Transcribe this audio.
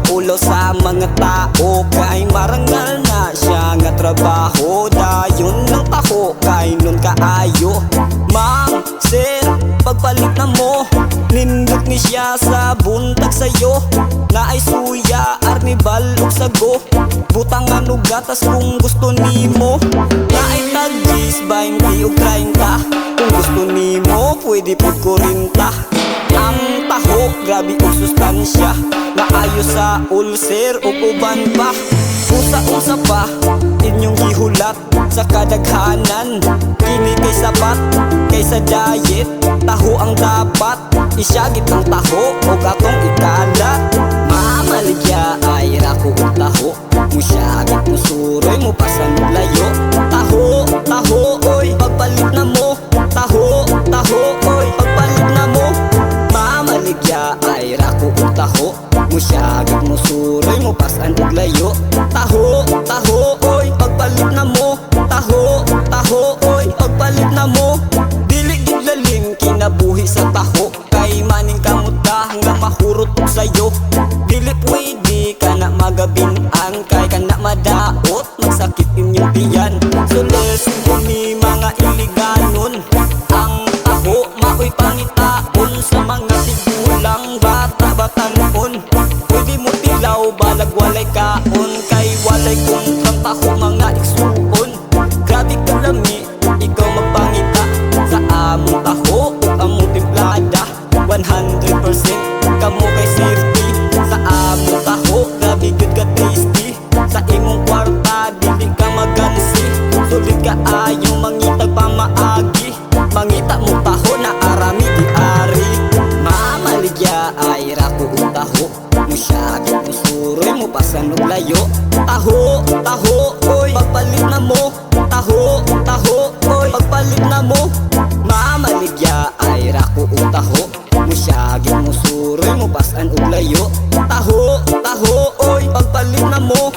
kaulo sa mga tao, kay marangal na siya nga trabaho. Dayon ng taho kay nun kaayo. Ma'am, sir, pagpalit na mo, nindot ni siya sa buntag sayo. Naay suya, arnibal ug sago, butangan ug gatas kung gusto nimo. Naay tagis, 20 ug 30, kung gusto nimo pwede pud 40. Ang taho, grabe og sustansya, naayo sa ulcer o uban pa. Usa-usa pa, inyong gihulat sa kadaghanan. Kini kay sapat, kaysa diet, taho ang dapat. Isyagit ang taho o atong ikalat. Mamaligya ay rako og taho, musyagit mo suroy mo pasan og layo. Taho, taho, oy, pagpalit na mo. Taho, taho, oy, pagpalit na mo. Mamaligya ay rako og taho, musyagit mo suroy mo pasan og layo. Taho, taho, oy, pagpalit na mo. Taho, taho, oy, pagpalit na mo. Dili gid lalim kinabuhi sa taho, kay maning kamuta nga mahurot og sayo. Dili pwede ka na magabinan, kay ka na madaot, magsakit inyong tiyan. So listen ko ni mga iliganon, ang taho maoy pangitaon sa mga tigulang bata-batanon. Pwede mo tilaw balag walay kaon, kay walay kontrang taho mga igsuon. Grabe ka lami, ikaw magpangita sa among taho ug among timplada. 100% kamo kay safety sa among taho, grabe gud ka tasty. Sa imong kwarta dili ka magansi, sulit ka ayong mangitag pamaagi. Mangita mo taho na arami di ari. Mamaligya ay rako og taho, musyagit mo suroy mo pasan og layo. Taho, taho, oy, pagpalit na mo. Taho, taho, oy, pagpalit na mo. Mamaligya ay rako og taho, musyagit mo suroy mo pasan og layo. Taho, taho, oy, pagpalit na mo.